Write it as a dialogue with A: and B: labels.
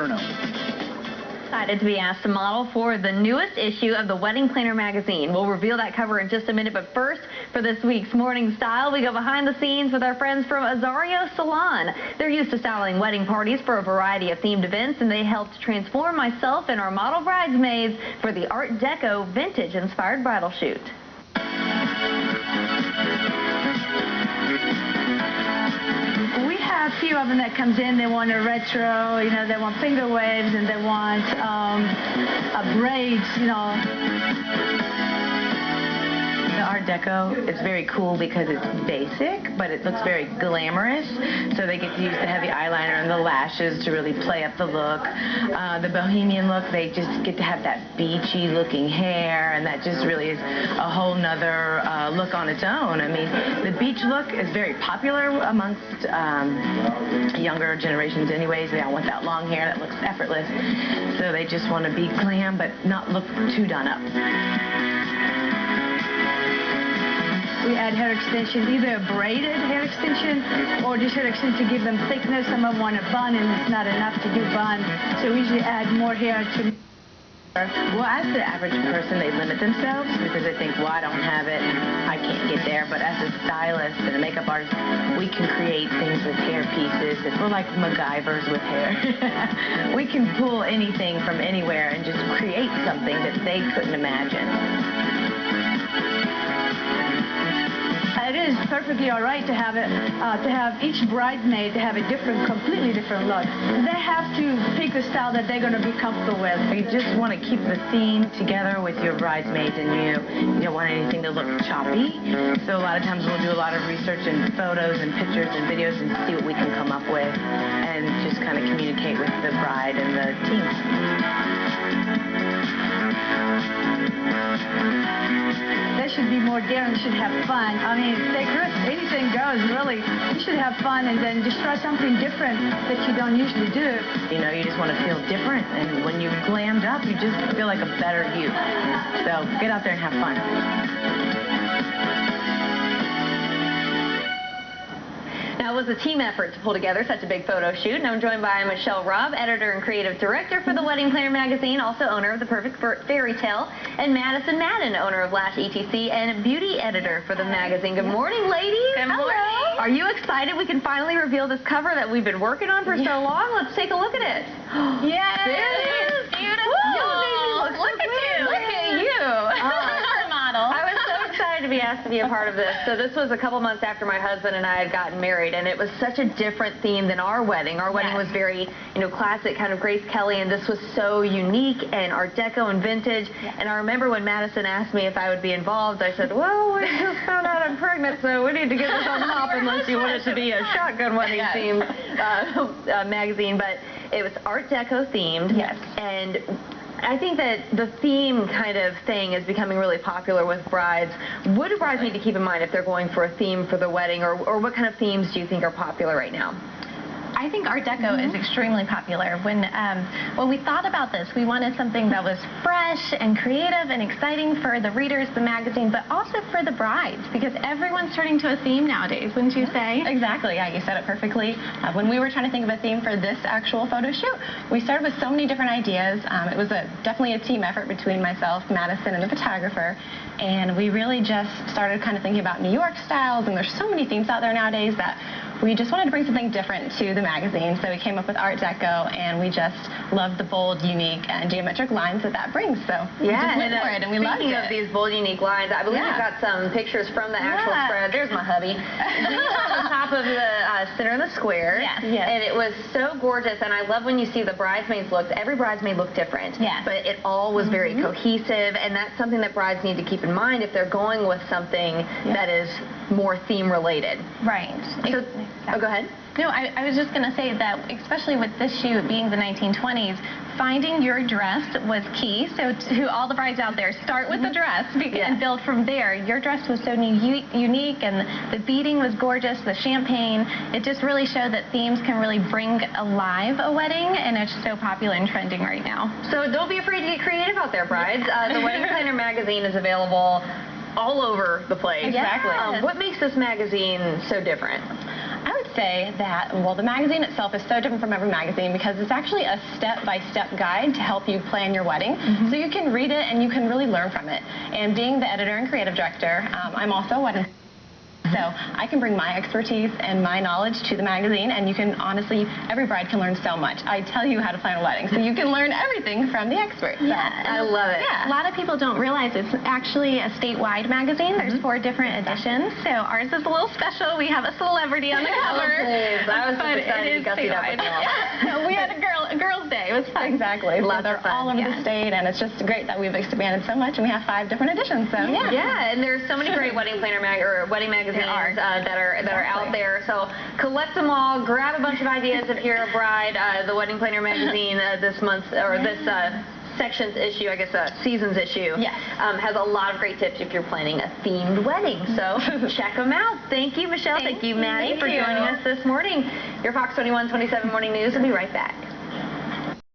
A: Roanoke.
B: Excited to be asked to model for the newest issue of the Wedding Planner magazine. We'll reveal that cover in just a minute, but first, for this week's Morning Style, we go behind the scenes with our friends from Azario Salon. They're used to styling wedding parties for a variety of themed events, and they helped transform myself and our model bridesmaids for the Art Deco vintage-inspired bridal shoot.
C: We have a few of them that comes in. They want a retro, you know, they want finger waves, and they want braids, you know.
D: The Art Deco is very cool because it's basic, but it looks very glamorous. So they get to use the heavy eyeliner and the lashes to really play up the look. The bohemian look, they just get to have that beachy looking hair, and that just really is a whole nother look on its own. I mean, the beach look is very popular amongst younger generations anyways. They all want that long hair that looks effortless. So they just want to be glam, but not look too done up.
C: We add hair extension, either a braided hair extension or just hair extension to give them thickness. Some of them want a bun, and it's not enough to do bun. So we usually add more hair to.
D: Well, as the average person, they limit themselves because they think, well, I don't have it, I can't get there. But as a stylist and a makeup artist, we can create things with hair pieces. We're like MacGyvers with hair. We can pull anything from anywhere and just create something that they couldn't imagine.
C: It is perfectly all right to have each bridesmaid to have a completely different look. They have to pick the style that they're going to be comfortable with.
D: You just want to keep the theme together with your bridesmaids, and you don't want anything to look choppy. So a lot of times we'll do a lot of research and photos and pictures and videos and see what we can come up with, and just kind of communicate with the bride and the team.
C: They should be more daring, should have fun. I mean, take risks, anything goes, really. You should have fun and then just try something different that you don't usually do.
D: You know, you just want to feel different, and when you're glammed up, you just feel like a better you. So get out there and have fun.
B: Now, it was a team effort to pull together such a big photo shoot, and I'm joined by Michele Robb, editor and creative director for the Wedding Planner magazine, also owner of the Perfect Fairytale, and Madison Madden, owner of Lash etc. and beauty editor for the magazine. Good morning, ladies.
E: Good morning.
B: Are you excited we can finally reveal this cover that we've been working on for so long? Let's take a look at it.
E: Yes.
B: There it is.
E: Beautiful.
B: You made me look so good.
E: Look at you.
B: I was so excited to be asked to be a part of this. So this was a couple months after my husband and I had gotten married, and it was such a different theme than our wedding. Our wedding was very, you know, classic, kind of Grace Kelly, and this was so unique and Art Deco and vintage. And I remember when Madison asked me if I would be involved, I said, well, we just found out I'm pregnant, so we need to get this on top unless you want it to be a shotgun wedding themed magazine. But it was Art Deco themed.
E: Yes.
B: And I think that the theme kind of thing is becoming really popular with brides. What do brides need to keep in mind if they're going for a theme for the wedding, or what kind of themes do you think are popular right now?
E: I think Art Deco is extremely popular. When we thought about this, we wanted something that was fresh and creative and exciting for the readers of the magazine, but also for the brides, because everyone's turning to a theme nowadays, wouldn't you say?
F: Exactly, yeah, you said it perfectly. When we were trying to think of a theme for this actual photo shoot, we started with so many different ideas. It was definitely a team effort between myself, Madison, and the photographer, and we really just started kind of thinking about New York styles, and there's so many themes out there nowadays that we just wanted to bring something different to the magazine, so we came up with Art Deco, and we just loved the bold, unique, and geometric lines that brings. So we just went for it, and we loved it.
B: Speaking of these bold, unique lines, I believe you've got some pictures from the actual spread. There's my hubby. On the top of the center of the square.
E: Yes.
B: And it was so gorgeous, and I love when you see the bridesmaids looks. Every bridesmaid looked different.
E: Yes.
B: But it all was very cohesive, and that's something that brides need to keep in mind if they're going with something that is more theme related.
E: Right.
B: So, oh, go ahead.
E: No, I was just going to say that, especially with this shoot being the 1920s, finding your dress was key. So to all the brides out there, start with the dress and build from there. Your dress was so unique, and the beading was gorgeous, the champagne. It just really showed that themes can really bring alive a wedding, and it's so popular and trending right now.
B: So don't be afraid to get creative out there, brides. The Wedding Planner magazine is available all over the place.
E: Exactly.
B: What makes this magazine so different?
E: I would
F: say that, well, the magazine itself is so different from every magazine because it's actually a step-by-step guide to help you plan your wedding. So you can read it and you can really learn from it. And being the editor and creative director, I'm also a wedding. So I can bring my expertise and my knowledge to the magazine, and you can honestly, every bride can learn so much. I tell you how to plan a wedding, so you can learn everything from the experts. So.
E: Yeah,
B: I love it.
E: Yeah, a lot of people don't realize it's actually a statewide magazine. There's 4 different editions, so ours is a little special. We have a celebrity on the cover.
B: I was
E: but
B: excited
E: it
B: to
E: is
B: go see that with
E: statewide.
B: y'all.
E: We had a girls' day. It was fun.
F: Exactly. So
B: Lots
F: they're
B: of fun.
F: all over the state, and it's just great that we've expanded so much, and we have 5 different editions. So
B: Yeah, and there's so many great wedding planner or wedding magazines that are out there. So collect them all, grab a bunch of ideas if you're a bride. The Wedding Planner magazine this month, or this section's issue, I guess season's issue, has a lot of great tips if you're planning a themed wedding. So check them out. Thank you, Michelle. Thank you, Maddie, for joining us this morning. Your Fox 21 27 Morning News will be right back.